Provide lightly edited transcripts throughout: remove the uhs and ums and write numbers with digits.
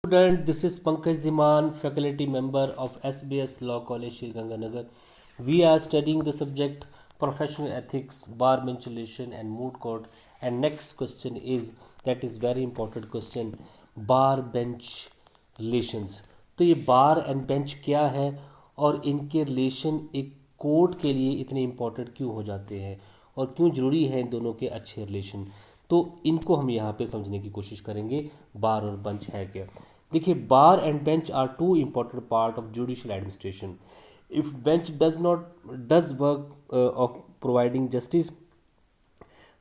Student, this is Pankaj Dhiman, faculty member of SBS Law College, Shri Ganganagar. We are studying the subject professional ethics, bar bench relation and moot court. And next question is, that is very important question, bar bench relations. तो ये बार and bench क्या है और इनके relation एक court के लिए इतने इम्पोर्टेंट क्यों हो जाते हैं और क्यों ज़रूरी है इन दोनों के अच्छे रिलेशन, तो इनको हम यहाँ पे समझने की कोशिश करेंगे। बार और बेंच है क्या। देखिए, bar and bench are two important part of judicial administration. If bench does work of providing justice,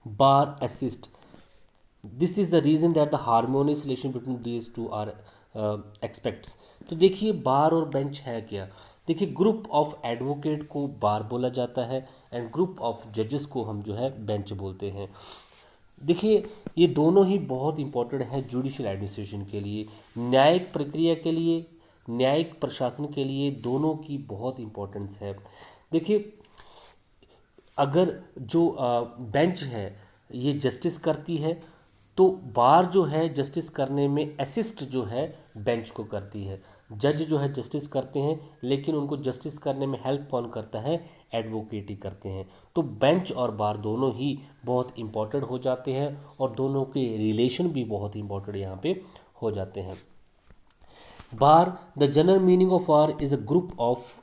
bar assist. This is the reason that the harmonious relation between these two are expected. तो देखिए, बार और bench है क्या। देखिए, group of advocate को बार बोला जाता है एंड ग्रुप ऑफ जजेस को हम जो है बेंच बोलते हैं। देखिए, ये दोनों ही बहुत इंपॉर्टेंट है जुडिशियल एडमिनिस्ट्रेशन के लिए, न्यायिक प्रक्रिया के लिए, न्यायिक प्रशासन के लिए, दोनों की बहुत इंपॉर्टेंस है। देखिए, अगर जो बेंच है ये जस्टिस करती है, तो बार जो है जस्टिस करने में असिस्ट जो है बेंच को करती है। जज जो है जस्टिस करते हैं, लेकिन उनको जस्टिस करने में हेल्प कौन करता है, एडवोकेट ही करते हैं। तो बेंच और बार दोनों ही बहुत इंपॉर्टेंट हो जाते हैं और दोनों के रिलेशन भी बहुत इंपॉर्टेंट यहाँ पे हो जाते हैं। Bar, the general meaning of bar is a group of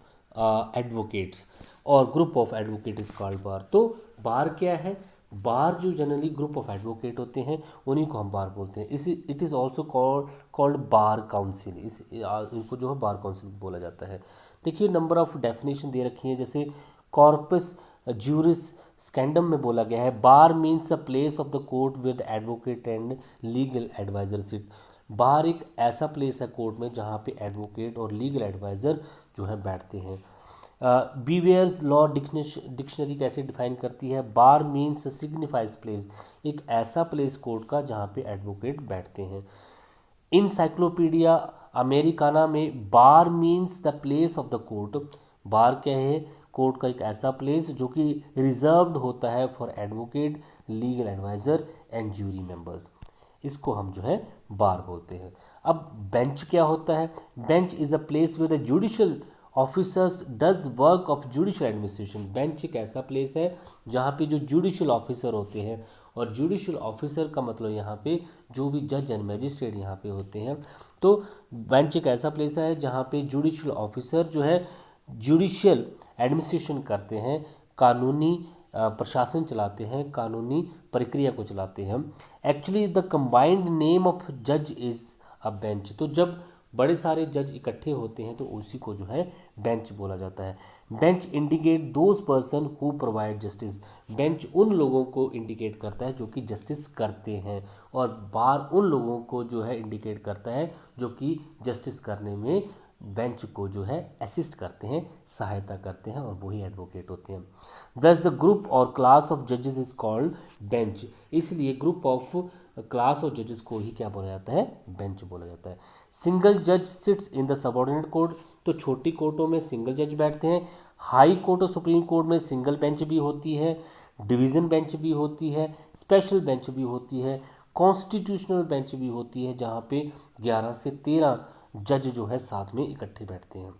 advocates, और group of advocate is called bar. तो बार क्या है, बार जो जनरली ग्रुप ऑफ एडवोकेट होते हैं उन्हीं को हम बार बोलते हैं। इस it is also called bar council, इनको जो है बार काउंसिल बोला जाता है। देखिए, नंबर ऑफ डेफिनेशन दे रखी हैं, जैसे कॉर्पस ज्यूरिस स्कैंडम में बोला गया है, bar means a place of the court with advocate and legal adviser sit. Bar एक ऐसा प्लेस है कोर्ट में जहाँ पे एडवोकेट और लीगल एडवाइज़र जो है बैठते हैं। बीवेयर्स लॉ डिक्शनरी कैसे डिफाइन करती है, बार मीन्स सिग्निफाइज प्लेस, एक ऐसा प्लेस कोर्ट का जहाँ पे एडवोकेट बैठते हैं। इनसाइक्लोपीडिया अमेरिकाना में bar means the place of the court, bar क्या है, कोर्ट का एक ऐसा प्लेस जो कि रिजर्व्ड होता है for advocate, legal adviser and jury members, इसको हम जो है बार बोलते हैं। अब बेंच क्या होता है, bench is a place with the judicial officers does work of judicial administration. Bench एक ऐसा प्लेस है जहाँ पे जो जुडिशियल ऑफिसर होते हैं, और जुडिशियल ऑफिसर का मतलब यहाँ पे जो भी जज एंड मजिस्ट्रेट यहाँ पे होते हैं। तो बेंच एक ऐसा प्लेस है जहाँ पे जुडिशियल ऑफिसर जो है जुडिशियल एडमिनिस्ट्रेशन करते हैं, कानूनी प्रशासन चलाते हैं, कानूनी प्रक्रिया को चलाते हैं। Actually the combined name of जज इज़ अ बेंच। तो जब बड़े सारे जज इकट्ठे होते हैं तो उसी को जो है बेंच बोला जाता है। Bench indicate those person who provide justice, bench उन लोगों को इंडिकेट करता है जो कि जस्टिस करते हैं, और बार उन लोगों को जो है इंडिकेट करता है जो कि जस्टिस करने में बेंच को जो है असिस्ट करते हैं, सहायता करते हैं, और वही एडवोकेट होते हैं। दस द ग्रुप और क्लास ऑफ जजेस इज कॉल्ड बेंच, इसलिए ग्रुप ऑफ क्लास ऑफ जजेस को ही क्या बोला जाता है, बेंच बोला जाता है। सिंगल जज sits in the subordinate court, तो छोटी कोर्टों में सिंगल जज बैठते हैं। हाई कोर्ट और सुप्रीम कोर्ट में सिंगल बेंच भी होती है, डिवीज़न बेंच भी होती है, स्पेशल बेंच भी होती है, कॉन्स्टिट्यूशनल बेंच भी होती है, जहाँ पे 11 से 13 जज जो है साथ में इकट्ठे बैठते हैं।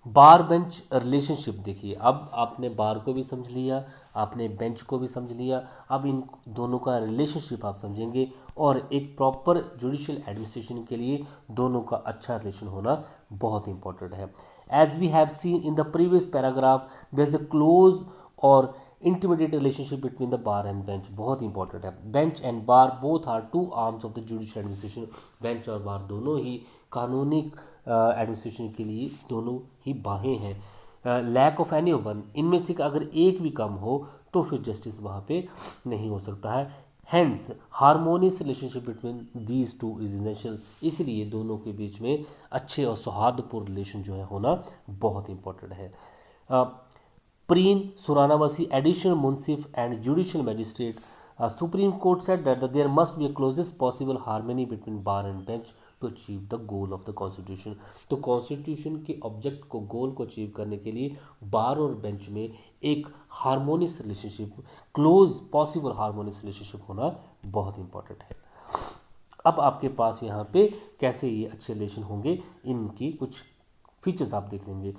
बार बेंच रिलेशनशिप देखिए, अब आपने बार को भी समझ लिया, आपने बेंच को भी समझ लिया, अब इन दोनों का रिलेशनशिप आप समझेंगे, और एक प्रॉपर जुडिशियल एडमिनिस्ट्रेशन के लिए दोनों का अच्छा रिलेशन होना बहुत इंपॉर्टेंट है। As we have seen in the previous paragraph, there is a close और intimate relationship between the bar and bench, बहुत इंपॉर्टेंट है। Bench and bar both are two arms of the judicial administration, bench और bar दोनों ही कानूनी administration के लिए दोनों ही बाहें हैं। लैक ऑफ एनी वन, इनमें से अगर एक भी कम हो तो फिर जस्टिस वहाँ पे नहीं हो सकता है। Hence harmonious relationship between these two is essential, इसलिए दोनों के बीच में अच्छे और सौहार्दपूर्ण रिलेशन जो है होना बहुत इंपॉर्टेंट है। प्रीन सुरानावासी additional munsif and judicial magistrate, supreme court said that there must be a closest possible harmony between bar and bench to achieve the goal of the constitution. तो कॉन्स्टिट्यूशन के ऑब्जेक्ट को, गोल को अचीव करने के लिए बार और बेंच में एक harmonious relationship, close possible harmonious relationship होना बहुत इंपॉर्टेंट है। अब आपके पास यहाँ पे कैसे ये अच्छे रिलेशन होंगे, इनकी कुछ फीचर्स आप देख लेंगे।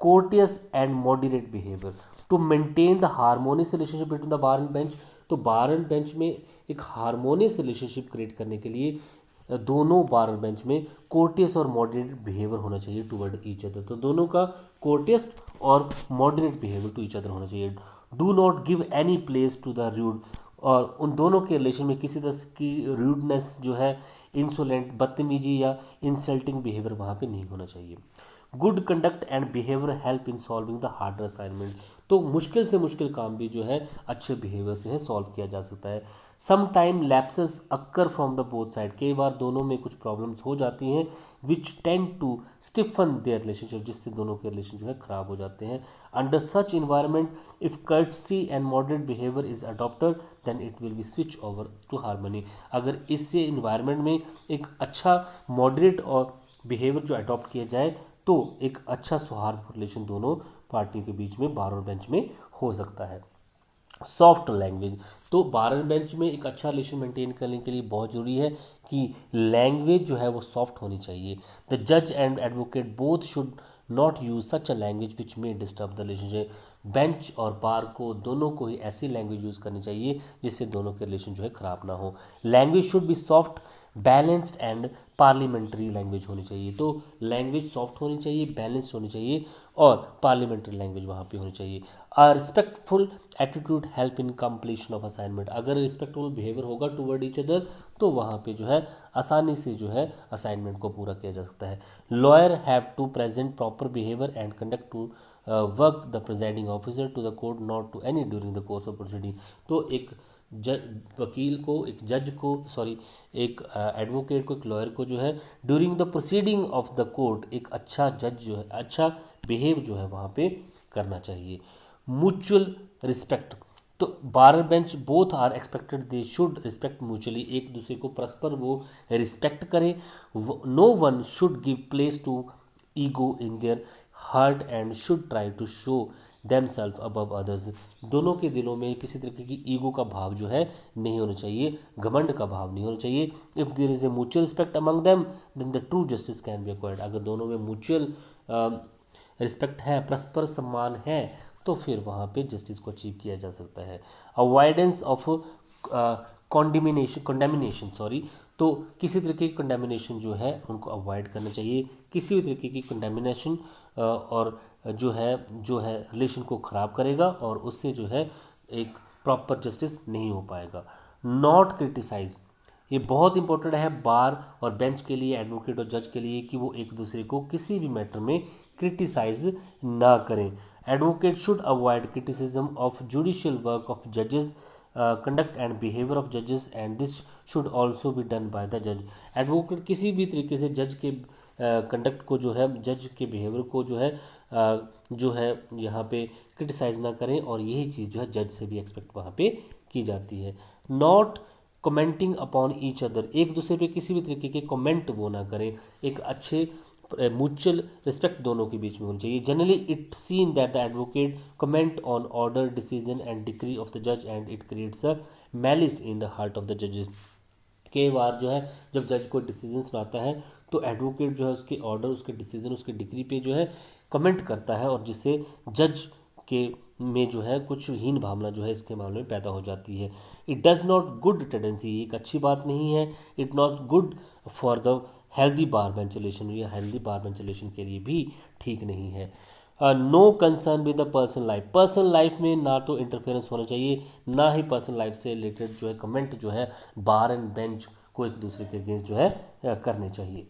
Courteous and moderate behaviour to maintain the harmonious relationship between the bar and bench. तो बार एंड बेंच में एक हार्मोनियस रिलेशनशिप क्रिएट करने के लिए दोनों बार एंड बेंच में कोर्टियस और मॉडरेट बिहेवियर होना चाहिए टुवर्ड ईच अदर। तो दोनों का कोर्टियस और moderate behaviour to each other होना चाहिए। Do not give any place to the rude, और उन दोनों के रिलेशन में किसी तरह की रूडनेस जो है, इंसोलेंट, बदतमीजी या इंसल्टिंग बिहेवियर वहाँ पे नहीं होना चाहिए। Good conduct and behaviour help in solving the harder assignment. तो मुश्किल से मुश्किल काम भी जो है अच्छे बिहेवियर से है सॉल्व किया जा सकता है। Some time lapses occur from the both side, कई बार दोनों में कुछ प्रॉब्लम्स हो जाती हैं which tend to stiffen their relationship, जिससे दोनों के रिलेशन जो है खराब हो जाते हैं। Under such environment if courtesy and moderate behaviour is adopted then it will be switch over to harmony. अगर इससे इन्वायरमेंट में एक अच्छा मॉडरेट और बिहेवियर जो अडॉप्ट किया जाए तो एक अच्छा सौहार्दपूर्ण रिलेशन दोनों पार्टियों के बीच में बार और बेंच में हो सकता है। सॉफ्ट लैंग्वेज, तो बार एंड बेंच में एक अच्छा रिलेशन मेंटेन करने के लिए बहुत ज़रूरी है कि लैंग्वेज जो है वो सॉफ्ट होनी चाहिए। द जज and advocate both should not use such a language which में डिस्टर्ब द रिलेशनशिप। बेंच और बार को दोनों को ही ऐसी लैंग्वेज यूज़ करनी चाहिए जिससे दोनों के रिलेशन जो है ख़राब ना हो। Language should be soft, balanced and parliamentary language होनी चाहिए। तो लैंग्वेज सॉफ्ट होनी चाहिए, बैलेंस्ड होनी चाहिए और पार्लियामेंट्री लैंग्वेज वहाँ पे होनी चाहिए। A respectful attitude help in completion of assignment, अगर रिस्पेक्टफुल बिहेवियर होगा टुवर्ड ईच अदर तो वहाँ पे जो है आसानी से जो है असाइनमेंट को पूरा किया जा सकता है। Lawyer have to present proper behaviour and conduct to work the presiding officer to the court not to any during the course of proceeding. तो एक वकील को, एक जज को, सॉरी एक एडवोकेट को, एक लॉयर को जो है during the proceeding of the court एक अच्छा जज जो है, अच्छा बिहेव जो है वहाँ पे करना चाहिए। म्यूचुअल रिस्पेक्ट, तो bar bench both are expected they should respect mutually, एक दूसरे को परस्पर वो रिस्पेक्ट करें। No one should give place to ego in their heart and should try to show themself above others. दोनों के दिलों में किसी तरीके की ईगो का भाव जो है नहीं होना चाहिए, घमंड का भाव नहीं होना चाहिए। If there is a mutual respect among them then the true justice can be acquired. अगर दोनों में म्यूचुअल रिस्पेक्ट है, परस्पर सम्मान है, तो फिर वहाँ पे जस्टिस को अचीव किया जा सकता है। अवॉइडेंस ऑफ कंडेमिनेशन सॉरी, तो किसी तरीके की कंडेमिनेशन जो है उनको अवॉइड करना चाहिए। किसी भी तरीके की कंडेमिनेशन और जो है रिलेशन को ख़राब करेगा और उससे जो है एक प्रॉपर जस्टिस नहीं हो पाएगा। नॉट क्रिटिसाइज, ये बहुत इंपॉर्टेंट है बार और बेंच के लिए, एडवोकेट और जज के लिए, कि वो एक दूसरे को किसी भी मैटर में क्रिटिसाइज ना करें। Advocate should avoid criticism of judicial work of जजेस, कंडक्ट एंड बिहेवियर ऑफ जजेस and this should also be done by the जज। एडवोकेट किसी भी तरीके से जज के कंडक्ट को जो है, जज के बिहेवियर को जो है यहाँ पे क्रिटिसाइज ना करें, और यही चीज़ जो है जज से भी एक्सपेक्ट वहाँ पे की जाती है। Not commenting upon each other, एक दूसरे पे किसी भी तरीके के कमेंट वो ना करें, एक अच्छे म्यूचुअल रिस्पेक्ट दोनों के बीच में होनी चाहिए। Generally it seen that the advocate comment on order, decision and decree of the जज and it creates a malice in the heart of the जजेस। कई बार जो है जब जज को डिसीजन सुनाता है तो एडवोकेट जो है उसके ऑर्डर, उसके डिसीजन, उसके डिक्री पे जो है कमेंट करता है, और जिससे जज के में जो है कुछ हीन भावना जो है इसके मामले में पैदा हो जाती है। It does not good tendency, एक अच्छी बात नहीं है। It not good for the healthy bar bench relation, या हेल्दी बार बेंच रिलेशन के लिए भी ठीक नहीं है। No concern with the personal life में ना तो इंटरफेरेंस होना चाहिए, ना ही पर्सनल लाइफ से रिलेटेड जो है कमेंट जो है बार एंड बेंच को एक दूसरे के अगेंस्ट जो है करने चाहिए।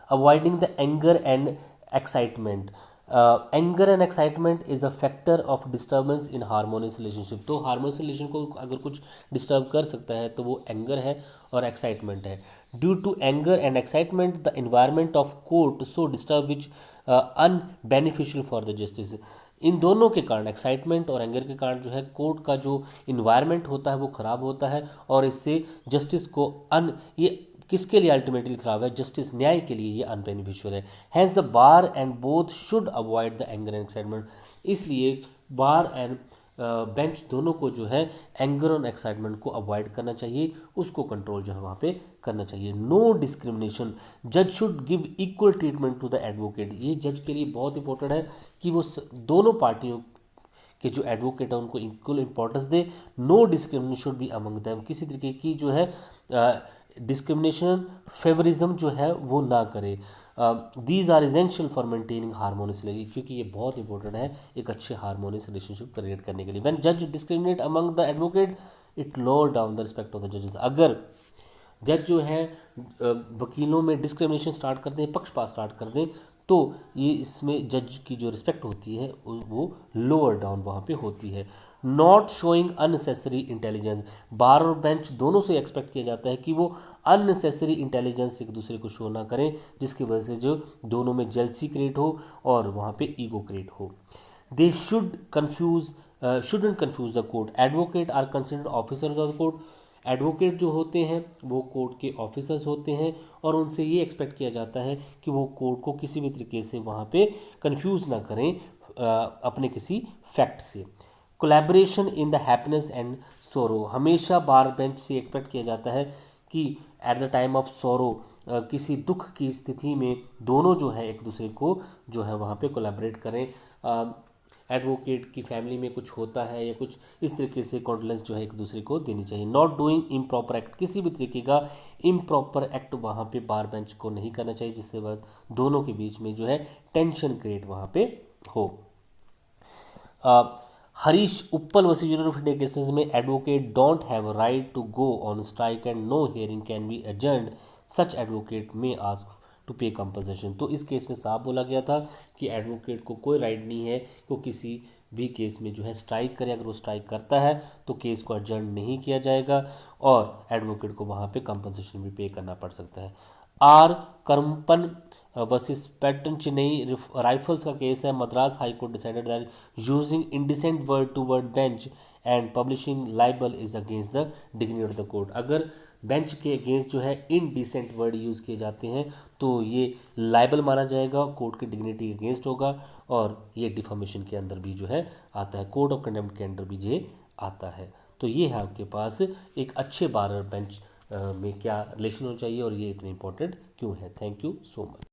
Avoiding the anger and excitement, anger and excitement is a factor of disturbance in harmonious relationship. तो हार्मोनियस रिलेशन को अगर कुछ डिस्टर्ब कर सकता है तो वो एंगर है और एक्साइटमेंट है। Due to anger and excitement the environment of court so disturb which unbeneficial for the justice. इन दोनों के कारण, एक्साइटमेंट और एंगर के कारण जो है कोर्ट का जो इन्वायरमेंट होता है वो ख़राब होता है, और इससे जस्टिस को ये किसके लिए अल्टीमेटली खराब है, जस्टिस, न्याय के लिए ये अनबेनिफिशियल है। Has the bar and both should avoid the anger and excitement, इसलिए बार एंड बेंच दोनों को जो है एंगर और एक्साइटमेंट को अवॉइड करना चाहिए, उसको कंट्रोल जो है वहाँ पे करना चाहिए। नो डिस्क्रिमिनेशन, जज should give equal treatment to the advocate. ये जज के लिए बहुत इंपॉर्टेंट है कि वो दोनों पार्टियों के जो एडवोकेट है उनको इक्वल इंपॉर्टेंस दे। No discrimination should be among them, किसी तरीके की जो है डिस्क्रिमिनेशन फेवरिज्म जो है वो ना करे। These are essential for maintaining harmonious relation, क्योंकि ये बहुत इंपॉर्टेंट है एक अच्छे हारमोनियस रिलेशनशिप क्रिएट करने के लिए। व्हेन जज discriminate among the advocate it lower down the respect of the जजेस। अगर जज जो है वकीलों में डिस्क्रिमिनेशन स्टार्ट कर दें, पक्षपात स्टार्ट कर दें, तो ये इसमें जज की जो रिस्पेक्ट होती है वो लोअर डाउन वहाँ पे होती है। नॉट शोइंग अननेसेसरी इंटेलिजेंस, बार और बेंच दोनों से एक्सपेक्ट किया जाता है कि वो अननेसेसरी इंटेलिजेंस एक दूसरे को शो ना करें, जिसकी वजह से जो दोनों में जेलसी क्रिएट हो और वहाँ पे ईगो क्रिएट हो। They shouldn't confuse the court, advocate are considered officers of the court. Advocate जो होते हैं वो कोर्ट के ऑफिसर्स होते हैं और उनसे ये एक्सपेक्ट किया जाता है कि वो कोर्ट को किसी भी तरीके से वहाँ पे कंफ्यूज ना करें अपने किसी फैक्ट से। Collaboration in the happiness and सोरो, हमेशा बार बेंच से एक्सपेक्ट किया जाता है कि एट द टाइम ऑफ सोरो, किसी दुख की स्थिति में दोनों जो है एक दूसरे को जो है वहाँ पे कोलैबोरेट करें। एडवोकेट की फैमिली में कुछ होता है या कुछ इस तरीके से कॉन्डोलेंस जो है एक दूसरे को देनी चाहिए। नॉट डूइंग इम्प्रॉपर एक्ट, किसी भी तरीके का इम्प्रॉपर एक्ट वहाँ पे बार बेंच को नहीं करना चाहिए, जिससे बाद दोनों के बीच में जो है टेंशन क्रिएट वहाँ पे हो। Harish Uppal versus union of India cases में advocate don't have right to go on strike and no hearing can be adjourned, such advocate may ask to pay compensation. तो इस केस में साफ बोला गया था कि एडवोकेट को कोई राइट नहीं है कि वो किसी भी केस में जो है स्ट्राइक करे। अगर वो स्ट्राइक करता है तो केस को एडजर्न नहीं किया जाएगा और एडवोकेट को वहाँ पे कंपनसेशन भी पे करना पड़ सकता है। R Karuppan versus pattern Chennai rifles का केस है। Madras high court decided that using indecent word toward bench and publishing libel is against the dignity of the court. अगर बेंच के अगेंस्ट जो है इनडिसेंट वर्ड यूज़ किए जाते हैं तो ये लाइबल माना जाएगा, कोर्ट की डिग्निटी के अगेंस्ट होगा और ये डिफॉर्मेशन के अंदर भी जो है आता है, कोड ऑफ कंडक्ट के अंदर भी ये आता है। तो ये है आपके पास एक अच्छे बार बेंच में क्या रिलेशन होना चाहिए और ये इतने इंपॉर्टेंट क्यों है। Thank you so much.